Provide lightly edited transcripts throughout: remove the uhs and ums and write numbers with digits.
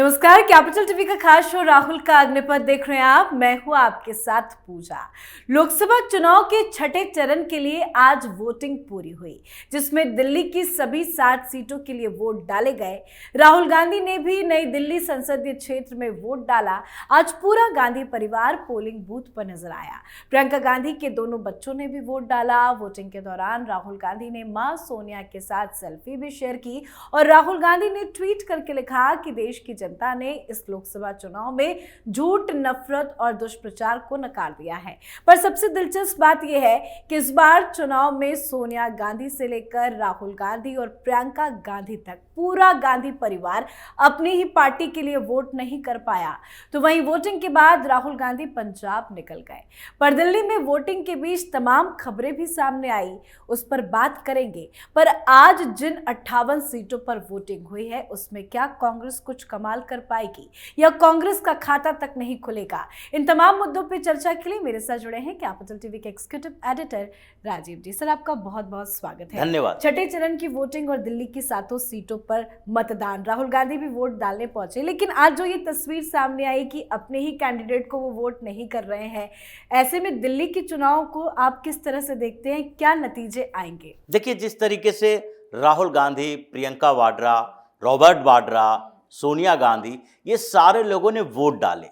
नमस्कार, capital TV का खास शो राहुल का अग्निपथ देख रहे हैं आप। मैं हूं आपके साथ पूजा। लोकसभा चुनाव के छठे चरण के लिए आज वोटिंग पूरी हुई, जिसमें दिल्ली की सभी 60 सीटों के लिए वोट डाले गए। राहुल गांधी ने भी नई दिल्ली संसदीय क्षेत्र में वोट डाला। आज पूरा गांधी परिवार पोलिंग बूथ पर नजर आया। प्रियंका गांधी के दोनों बच्चों ने भी वोट डाला। वोटिंग के दौरान राहुल गांधी ने मां सोनिया के साथ सेल्फी भी शेयर की और राहुल गांधी ने ट्वीट करके लिखा कि देश की जनता ने इस लोकसभा चुनाव में झूठ, नफरत और दुष्प्रचार को नकार दिया है। पर सबसे दिलचस्प बात यह है कि इस बार चुनाव में सोनिया गांधी से लेकर राहुल गांधी और प्रियंका गांधी तक पूरा गांधी परिवार अपनी ही पार्टी के लिए वोट नहीं कर पाया। तो वहीं वोटिंग के बाद राहुल गांधी पंजाब निकल गए। पर दिल्ली में वोटिंग के बीच तमाम खबरें भी सामने आई, उस पर बात करेंगे। पर आज जिन 58 सीटों पर वोटिंग हुई है, उसमें क्या कांग्रेस कुछ कमाल कर पाएगी या कांग्रेस का खाता तक नहीं खुलेगा? इन तमाम मुद्दों पर चर्चा के लिए मेरे साथ जुड़े हैं कैपिटल टीवी के एग्जीक्यूटिव एडिटर राजीव जी। सर, आपका बहुत बहुत स्वागत है। धन्यवाद। छठे चरण की वोटिंग और दिल्ली की 7 सीटों पर मतदान, राहुल गांधी भी वोट डालने पहुंचे, लेकिन आज जो ये तस्वीर सामने आई कि अपने ही कैंडिडेट को वो वोट नहीं कर रहे हैं, ऐसे में दिल्ली के चुनाव को आप किस तरह से देखते हैं? क्या नतीजे आएंगे? देखिए, जिस तरीके से राहुल गांधी, प्रियंका वाड्रा, रॉबर्ट वाड्रा, सोनिया गांधी, ये सारे लोगों ने वोट डाले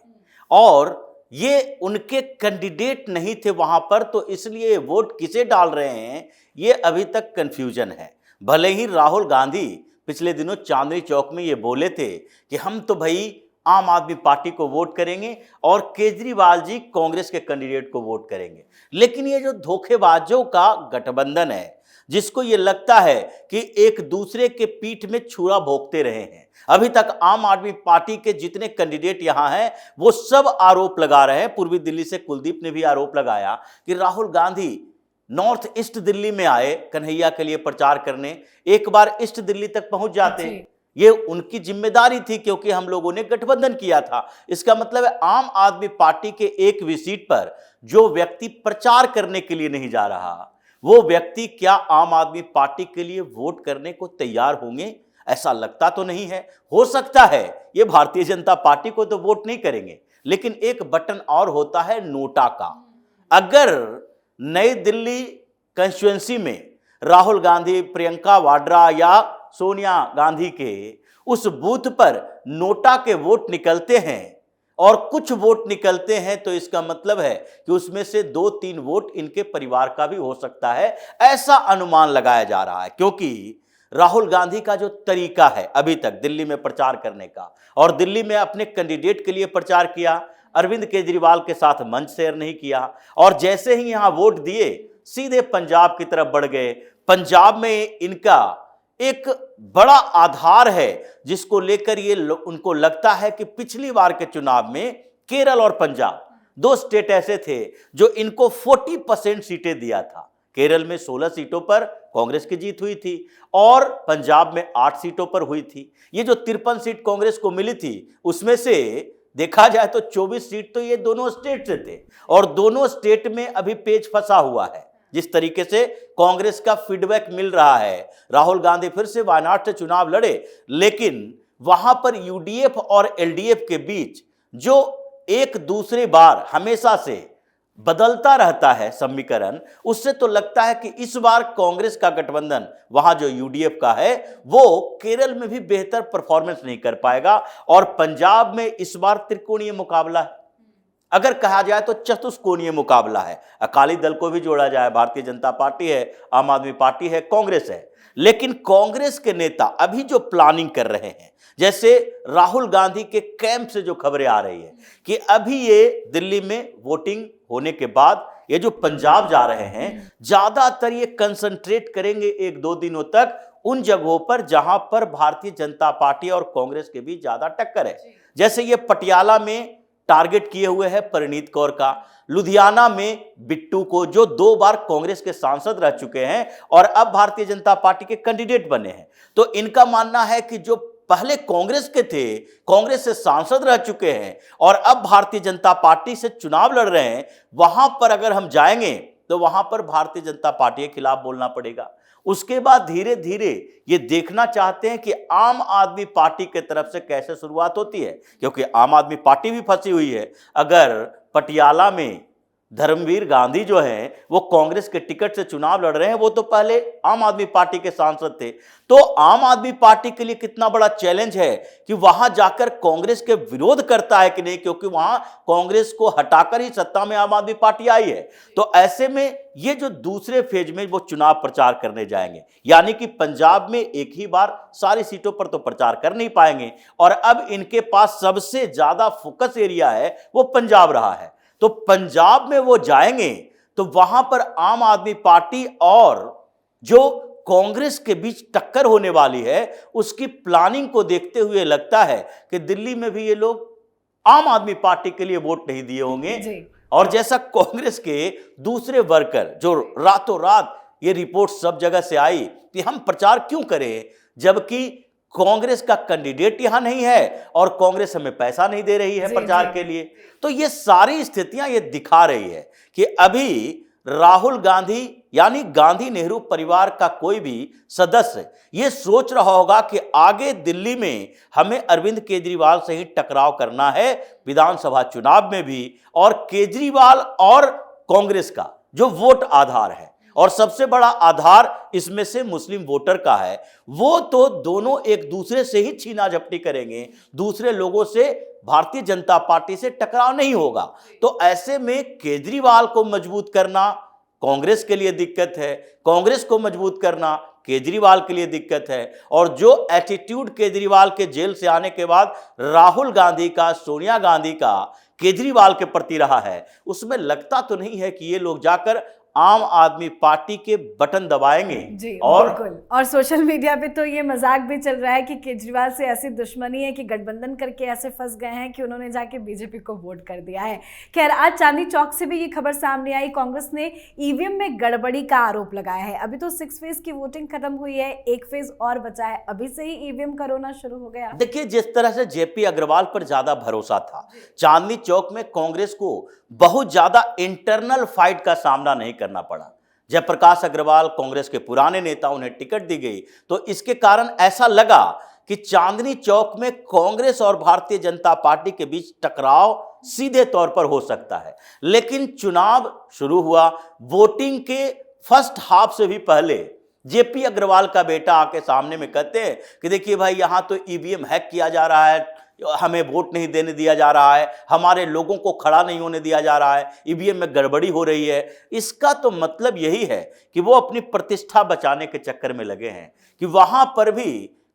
और ये उनके कैंडिडेट नहीं थे वहां पर, तो इसलिए ये वोट किसे डाल रहे हैं ये अभी तक कंफ्यूजन है। भले ही राहुल गांधी पिछले दिनों चांदनी चौक में ये बोले थे कि हम तो भाई आम आदमी पार्टी को वोट करेंगे और केजरीवाल जी कांग्रेस के कैंडिडेट को वोट करेंगे, लेकिन ये जो धोखेबाजों का गठबंधन है, जिसको ये लगता है कि एक दूसरे के पीठ में छुरा भोंकते रहे हैं। अभी तक आम आदमी पार्टी के जितने कैंडिडेट यहां हैं वो सब आरोप लगा रहे हैं। पूर्वी दिल्ली से कुलदीप ने भी आरोप लगाया कि राहुल गांधी नॉर्थ ईस्ट दिल्ली में आए कन्हैया के लिए प्रचार करने, एक बार ईस्ट दिल्ली तक पहुंच जाते। ये उनकी जिम्मेदारी थी क्योंकि हम लोगों ने गठबंधन किया था। इसका मतलब है आम आदमी पार्टी के एक भी सीट पर जो व्यक्ति प्रचार करने के लिए नहीं जा रहा, वो व्यक्ति क्या आम आदमी पार्टी के लिए वोट करने को तैयार होंगे? ऐसा लगता तो नहीं है। हो सकता है ये भारतीय जनता पार्टी को तो वोट नहीं करेंगे, लेकिन एक बटन और होता है नोटा का। अगर नई दिल्ली कंस्टिट्यूएंसी में राहुल गांधी, प्रियंका वाड्रा या सोनिया गांधी के उस बूथ पर नोटा के वोट निकलते हैं और कुछ वोट निकलते हैं, तो इसका मतलब है कि उसमें से 2-3 वोट इनके परिवार का भी हो सकता है। ऐसा अनुमान लगाया जा रहा है क्योंकि राहुल गांधी का जो तरीका है अभी तक दिल्ली में प्रचार करने का, और दिल्ली में अपने कैंडिडेट के लिए प्रचार किया, अरविंद केजरीवाल के साथ मंच शेयर नहीं किया, और जैसे ही यहां वोट दिए सीधे पंजाब की तरफ बढ़ गए। पंजाब में इनका एक बड़ा आधार है जिसको लेकर ये उनको लगता है कि पिछली बार के चुनाव में केरल और पंजाब 2 स्टेट ऐसे थे जो इनको 40% सीटें दिया था। केरल में 16 सीटों पर कांग्रेस की जीत हुई थी और पंजाब में 8 सीटों पर हुई थी। ये जो 53 सीट कांग्रेस को मिली थी, उसमें से देखा जाए तो 24 सीट तो ये दोनों स्टेट से थे, और दोनों स्टेट में अभी पेच फंसा हुआ है। जिस तरीके से कांग्रेस का फीडबैक मिल रहा है, राहुल गांधी फिर से वायनाड से चुनाव लड़े, लेकिन वहां पर यूडीएफ और एलडीएफ के बीच जो एक दूसरे बार हमेशा से बदलता रहता है समीकरण, उससे तो लगता है कि इस बार कांग्रेस का गठबंधन वहां जो यूडीएफ का है वो केरल में भी बेहतर परफॉर्मेंस नहीं कर पाएगा, और पंजाब में इस बार त्रिकोणीय मुकाबला है। अगर कहा जाए तो चतुष्कोणीय मुकाबला है। अकाली दल को भी जोड़ा जाए, भारतीय जनता पार्टी है, आम आदमी पार्टी है, कांग्रेस है। लेकिन कांग्रेस के नेता अभी जो प्लानिंग कर रहे हैं, जैसे राहुल गांधी के कैंप से जो खबरें आ रही है कि अभी ये दिल्ली में वोटिंग होने के बाद ये जो पंजाब जा रहे हैं, ज्यादातर ये कंसंट्रेट करेंगे 1-2 दिनों तक उन जगहों पर जहां पर भारतीय जनता पार्टी और कांग्रेस के बीच ज्यादा टक्कर है। जैसे ये पटियाला में टारगेट किए हुए हैं परिणीत कौर का, लुधियाना में बिट्टू को, जो 2 बार कांग्रेस के सांसद रह चुके हैं और अब भारतीय जनता पार्टी के कैंडिडेट बने हैं। तो इनका मानना है कि जो पहले कांग्रेस के थे, कांग्रेस से सांसद रह चुके हैं और अब भारतीय जनता पार्टी से चुनाव लड़ रहे हैं, वहां पर अगर हम जाएंगे तो वहां पर भारतीय जनता पार्टी के खिलाफ बोलना पड़ेगा। उसके बाद धीरे धीरे ये देखना चाहते हैं कि आम आदमी पार्टी की तरफ से कैसे शुरुआत होती है, क्योंकि आम आदमी पार्टी भी फंसी हुई है। अगर पटियाला में धर्मवीर गांधी जो हैं वो कांग्रेस के टिकट से चुनाव लड़ रहे हैं, वो तो पहले आम आदमी पार्टी के सांसद थे, तो आम आदमी पार्टी के लिए कितना बड़ा चैलेंज है कि वहां जाकर कांग्रेस के विरोध करता है कि नहीं, क्योंकि वहां कांग्रेस को हटाकर ही सत्ता में आम आदमी पार्टी आई है। तो ऐसे में ये जो दूसरे फेज में वो चुनाव प्रचार करने जाएंगे, यानी कि पंजाब में एक ही बार सारी सीटों पर तो प्रचार कर नहीं पाएंगे, और अब इनके पास सबसे ज्यादा फोकस एरिया है वो पंजाब रहा है। तो पंजाब में वो जाएंगे तो वहां पर आम आदमी पार्टी और जो कांग्रेस के बीच टक्कर होने वाली है उसकी प्लानिंग को देखते हुए लगता है कि दिल्ली में भी ये लोग आम आदमी पार्टी के लिए वोट नहीं दिए होंगे। और जैसा कांग्रेस के दूसरे वर्कर जो रातों रात ये रिपोर्ट सब जगह से आई कि हम प्रचार क्यों करें जबकि कांग्रेस का कैंडिडेट यहां नहीं है और कांग्रेस हमें पैसा नहीं दे रही है प्रचार के लिए। तो ये सारी स्थितियां ये दिखा रही है कि अभी राहुल गांधी यानी गांधी नेहरू परिवार का कोई भी सदस्य ये सोच रहा होगा कि आगे दिल्ली में हमें अरविंद केजरीवाल से ही टकराव करना है विधानसभा चुनाव में भी, और केजरीवाल और कांग्रेस का जो वोट आधार है और सबसे बड़ा आधार इसमें से मुस्लिम वोटर का है, वो तो दोनों एक दूसरे से ही छीना झपटी करेंगे, दूसरे लोगों से भारतीय जनता पार्टी से टकराव नहीं होगा। तो ऐसे में केजरीवाल को मजबूत करना कांग्रेस के लिए दिक्कत है, कांग्रेस को मजबूत करना केजरीवाल के लिए दिक्कत है। और जो एटीट्यूड केजरीवाल के जेल से आने के बाद राहुल गांधी का, सोनिया गांधी का केजरीवाल के प्रति रहा है, उसमें लगता तो नहीं है कि ये लोग जाकर आम आदमी पार्टी के बटन दबाएंगे। जी, और बिल्कुल। और सोशल मीडिया पे तो ये मजाक भी चल रहा है कि केजरीवाल से ऐसी दुश्मनी है कि गठबंधन करके ऐसे फंस गए हैं कि उन्होंने जाके बीजेपी को वोट कर दिया है। खैर, आज चांदनी चौक से भी ये खबर सामने आई, कांग्रेस ने ईवीएम में गड़बड़ी का आरोप लगाया है। अभी तो 6 फेज की वोटिंग खत्म हुई है, 1 फेज और बचा है, अभी से ही ईवीएम का रोना शुरू हो गया। देखिए, जिस तरह से जेपी अग्रवाल पर ज्यादा भरोसा था, चांदनी चौक में कांग्रेस को बहुत ज्यादा इंटरनल फाइट का सामना नहीं करना पड़ा। जयप्रकाश अग्रवाल कांग्रेस के पुराने नेता, उन्हें टिकट दी गई, तो इसके कारण ऐसा लगा कि चांदनी चौक में कांग्रेस और भारतीय जनता पार्टी के बीच टकराव सीधे तौर पर हो सकता है। लेकिन चुनाव शुरू हुआ, वोटिंग के फर्स्ट हाफ से भी पहले जेपी अग्रवाल का बेटा आके सामने में कहते हैं कि देखिए भाई, यहां तो ईवीएम हैक किया जा रहा है, हमें वोट नहीं देने दिया जा रहा है, हमारे लोगों को खड़ा नहीं होने दिया जा रहा है, ईवीएम में गड़बड़ी हो रही है। इसका तो मतलब यही है कि वो अपनी प्रतिष्ठा बचाने के चक्कर में लगे हैं कि वहां पर भी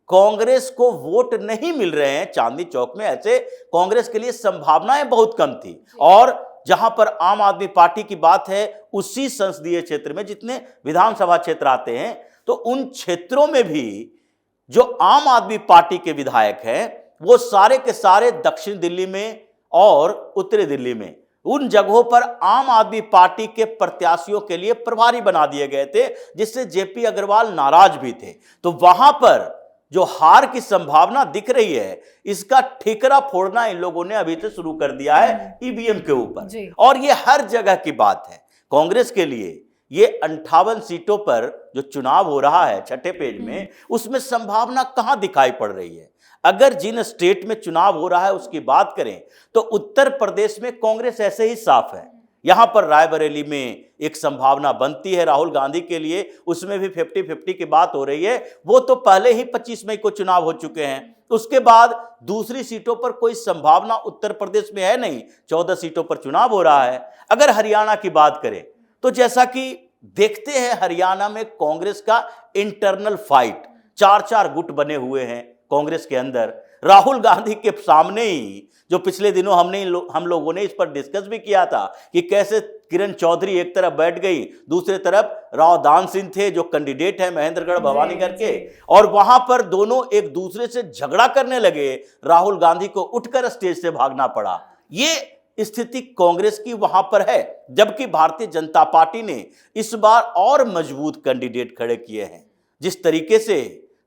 कांग्रेस को वोट नहीं मिल रहे हैं। चांदनी चौक में ऐसे कांग्रेस के लिए संभावनाएं बहुत कम थी, और जहां पर आम आदमी पार्टी की बात है उसी संसदीय क्षेत्र में जितने विधानसभा क्षेत्र आते हैं, तो उन क्षेत्रों में भी जो आम आदमी पार्टी के विधायक हैं वो सारे के सारे दक्षिण दिल्ली में और उत्तरी दिल्ली में उन जगहों पर आम आदमी पार्टी के प्रत्याशियों के लिए प्रभारी बना दिए गए थे, जिससे जेपी अग्रवाल नाराज भी थे। तो वहां पर जो हार की संभावना दिख रही है, इसका ठिकरा फोड़ना इन लोगों ने अभी से शुरू कर दिया है ईवीएम के ऊपर। और ये हर जगह की बात है कांग्रेस के लिए। ये 58 सीटों पर जो चुनाव हो रहा है छठे पेज में, उसमें संभावना कहां दिखाई पड़ रही है। अगर जिन स्टेट में चुनाव हो रहा है उसकी बात करें तो उत्तर प्रदेश में कांग्रेस ऐसे ही साफ है। यहां पर रायबरेली में एक संभावना बनती है राहुल गांधी के लिए, उसमें भी 50-50 की बात हो रही है। वो तो पहले ही 25 मई को चुनाव हो चुके हैं। उसके बाद दूसरी सीटों पर कोई संभावना उत्तर प्रदेश में है नहीं, 14 सीटों पर चुनाव हो रहा है। अगर हरियाणा की बात करें तो जैसा कि देखते हैं, हरियाणा में कांग्रेस का इंटरनल फाइट, 4-4 गुट बने हुए हैं कांग्रेस के अंदर। राहुल गांधी के सामने ही जो पिछले दिनों हम लोगों ने इस पर डिस्कस भी किया था कि कैसे किरण चौधरी एक तरफ बैठ गई, दूसरे तरफ राव दान सिंह थे जो कैंडिडेट है महेंद्रगढ़ भवानीगढ़ के, और वहां पर दोनों एक दूसरे से झगड़ा करने लगे। राहुल गांधी को उठकर स्टेज से भागना पड़ा। ये स्थिति कांग्रेस की वहां पर है, जबकि भारतीय जनता पार्टी ने इस बार और मजबूत कैंडिडेट खड़े किए हैं। जिस तरीके से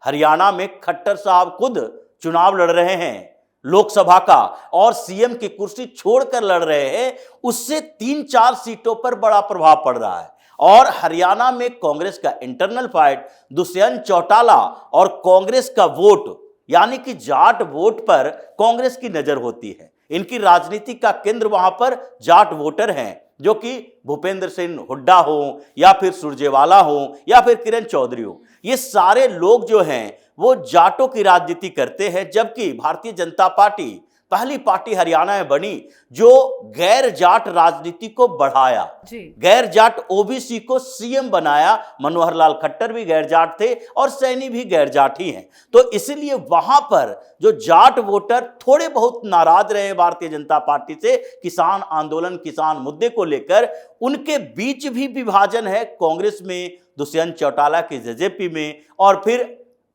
हरियाणा में खट्टर साहब खुद चुनाव लड़ रहे हैं लोकसभा का और सीएम की कुर्सी छोड़कर लड़ रहे हैं, उससे 3-4 सीटों पर बड़ा प्रभाव पड़ रहा है। और हरियाणा में कांग्रेस का इंटरनल फाइट, दुष्यंत चौटाला और कांग्रेस का वोट, यानी कि जाट वोट पर कांग्रेस की नजर होती है। इनकी राजनीति का केंद्र वहां पर जाट वोटर हैं, जो कि भूपेंद्र सिंह हुड्डा हो या फिर सुरजेवाला हो या फिर किरण चौधरी हो। ये सारे लोग जो हैं वो जाटों की राजनीति करते हैं, जबकि भारतीय जनता पार्टी पहली पार्टी हरियाणा में बनी जो गैर जाट राजनीति को बढ़ाया, गैर जाट ओबीसी को सीएम बनाया। मनोहर लाल खट्टर भी गैर जाट थे और सैनी भी गैर जाट ही हैं। तो इसलिए वहां पर जो जाट वोटर थोड़े बहुत नाराज रहे भारतीय जनता पार्टी से, किसान आंदोलन, किसान मुद्दे को लेकर, उनके बीच भी विभाजन है। कांग्रेस में दुष्यंत चौटाला की जेजेपी में और फिर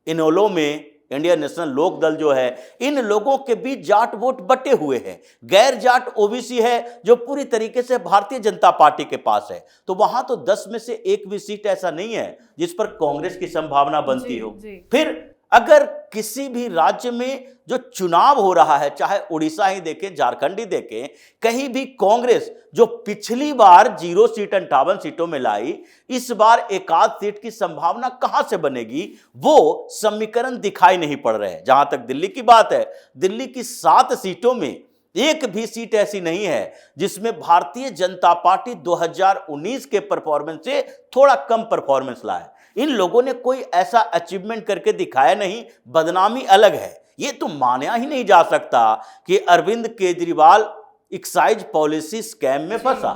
इनेलो में इंडियन नेशनल लोक दल जो है, इन लोगों के बीच जाट वोट बटे हुए हैं। गैर जाट ओबीसी है जो पूरी तरीके से भारतीय जनता पार्टी के पास है। तो वहां तो 10 में से एक भी सीट ऐसा नहीं है जिस पर कांग्रेस की संभावना बनती हो। फिर अगर किसी भी राज्य में जो चुनाव हो रहा है, चाहे उड़ीसा ही देखें, झारखंड ही देखें, कहीं भी कांग्रेस जो पिछली बार 0 सीट 58 सीटों में लाई, इस बार एकाध सीट की संभावना कहां से बनेगी, वो समीकरण दिखाई नहीं पड़ रहे हैं। जहां तक दिल्ली की बात है, दिल्ली की 7 सीटों में एक भी सीट ऐसी नहीं है जिसमें भारतीय जनता पार्टी 2019 के परफॉर्मेंस से थोड़ा कम परफॉर्मेंस लाए। इन लोगों ने कोई ऐसा अचीवमेंट करके दिखाया नहीं, बदनामी अलग है। ये तो माना ही नहीं जा सकता कि Arvind Kejriwal excise policy scam में फंसा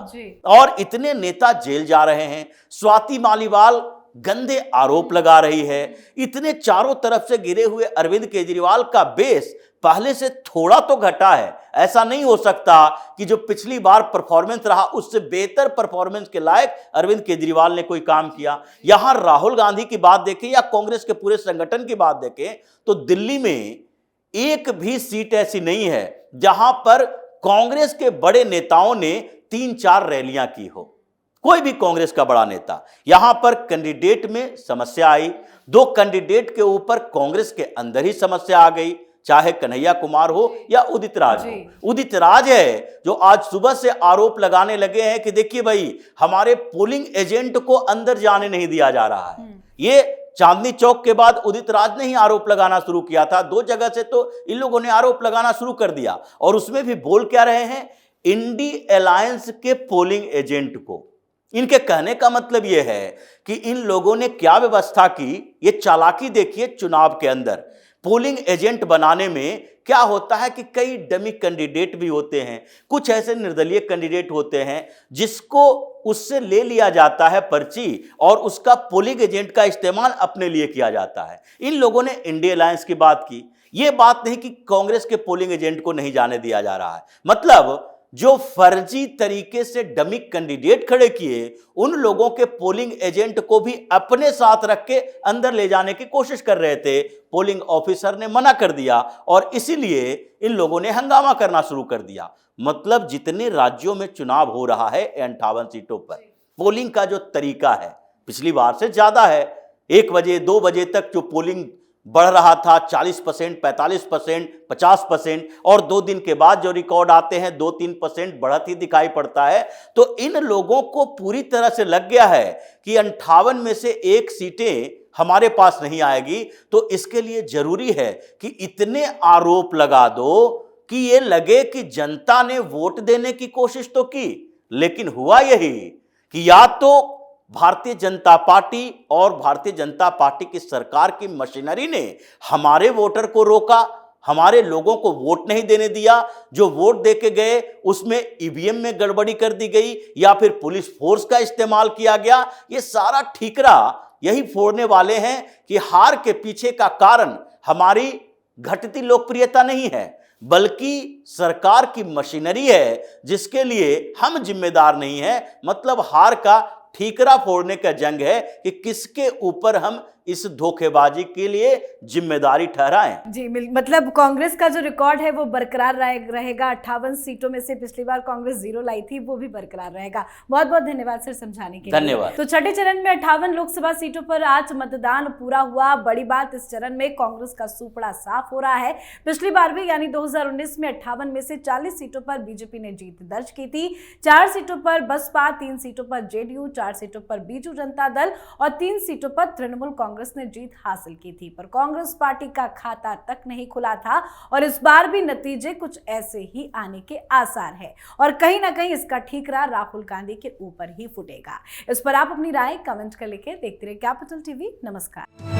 और इतने नेता जेल जा रहे हैं। स्वाति मालीवाल गंदे आरोप लगा रही है। इतने चारों तरफ से घिरे हुए अरविंद केजरीवाल का बेस पहले से थोड़ा तो घटा है। ऐसा नहीं हो सकता कि जो पिछली बार परफॉर्मेंस रहा उससे बेहतर परफॉर्मेंस के लायक अरविंद केजरीवाल ने कोई काम किया। यहां राहुल गांधी की बात देखें या कांग्रेस के पूरे संगठन की बात देखें तो दिल्ली में एक भी सीट ऐसी नहीं है जहां पर कांग्रेस के बड़े नेताओं ने 3-4 रैलियां की हो। कोई भी कांग्रेस का बड़ा नेता, यहां पर कैंडिडेट में समस्या आई, 2 कैंडिडेट के ऊपर कांग्रेस के अंदर ही समस्या आ गई, चाहे कन्हैया कुमार हो या उदित राज हो। उदित राज है जो आज सुबह से आरोप लगाने लगे हैं कि देखिए भाई, हमारे पोलिंग एजेंट को अंदर जाने नहीं दिया जा रहा है। ये चांदनी चौक के बाद उदित राज ने ही आरोप लगाना शुरू किया था। 2 जगह से तो इन लोगों ने आरोप लगाना शुरू कर दिया और उसमें भी बोल क्या रहे हैं, इंडी अलायंस के पोलिंग एजेंट को। इनके कहने का मतलब यह है कि इन लोगों ने क्या व्यवस्था की, ये चालाकी देखिए। चुनाव के अंदर पोलिंग एजेंट बनाने में क्या होता है कि कई डमी कैंडिडेट भी होते हैं, कुछ ऐसे निर्दलीय कैंडिडेट होते हैं जिसको उससे ले लिया जाता है पर्ची और उसका पोलिंग एजेंट का इस्तेमाल अपने लिए किया जाता है। इन लोगों ने इंडिया अलायंस की बात की। यह बात नहीं कि कांग्रेस के पोलिंग एजेंट को नहीं जाने दिया जा रहा है, मतलब जो फर्जी तरीके से डमी कैंडिडेट खड़े किए, उन लोगों के पोलिंग एजेंट को भी अपने साथ रख के अंदर ले जाने की कोशिश कर रहे थे। पोलिंग ऑफिसर ने मना कर दिया और इसीलिए इन लोगों ने हंगामा करना शुरू कर दिया। मतलब जितने राज्यों में चुनाव हो रहा है 58 सीटों पर, पोलिंग का जो तरीका है पिछली बार से ज्यादा है। 1 बजे 2 बजे तक जो पोलिंग बढ़ रहा था 40%, 45%, 50%, और 2 दिन के बाद जो रिकॉर्ड आते हैं 2-3% बढ़त ही दिखाई पड़ता है। तो इन लोगों को पूरी तरह से लग गया है कि 58 में से 1 सीटें हमारे पास नहीं आएगी। तो इसके लिए जरूरी है कि इतने आरोप लगा दो कि ये लगे कि जनता ने वोट देने की कोशिश तो की, लेकिन हुआ यही कि या तो भारतीय जनता पार्टी और भारतीय जनता पार्टी की सरकार की मशीनरी ने हमारे वोटर को रोका, हमारे लोगों को वोट नहीं देने दिया, जो वोट देके गए उसमें ईवीएम में गड़बड़ी कर दी गई या फिर पुलिस फोर्स का इस्तेमाल किया गया। ये सारा ठीकरा यही फोड़ने वाले हैं कि हार के पीछे का कारण हमारी घटती लोकप्रियता नहीं है, बल्कि सरकार की मशीनरी है जिसके लिए हम जिम्मेदार नहीं है। मतलब हार का ठीकरा फोड़ने का जंग है कि किसके ऊपर हम इस धोखेबाजी के लिए जिम्मेदारी ठहराएं। जी, मतलब कांग्रेस का जो रिकॉर्ड है वो बरकरार रहेगा। 58 सीटों में से पिछली बार कांग्रेस 0 लाई थी, वो भी बरकरार रहेगा। बहुत बहुत धन्यवाद सर समझाने के लिए। धन्यवाद। तो छठे चरण में 58 लोकसभा सीटों पर आज मतदान पूरा हुआ। बड़ी बात, इस चरण में कांग्रेस का सुपड़ा साफ हो रहा है। पिछली बार भी यानी 2019 में 58 में से 40 सीटों पर बीजेपी ने जीत दर्ज की थी। 4 सीटों पर बसपा, 3 सीटों पर जेडीयू, 4 सीटों पर बीजू जनता दल और 3 सीटों पर तृणमूल कांग्रेस ने जीत हासिल की थी। पर कांग्रेस पार्टी का खाता तक नहीं खुला था और इस बार भी नतीजे कुछ ऐसे ही आने के आसार है और कहीं ना कहीं इसका ठीकरा राहुल गांधी के ऊपर ही फूटेगा। इस पर आप अपनी राय कमेंट कर लिखे। देखते रहिए कैपिटल टीवी। नमस्कार।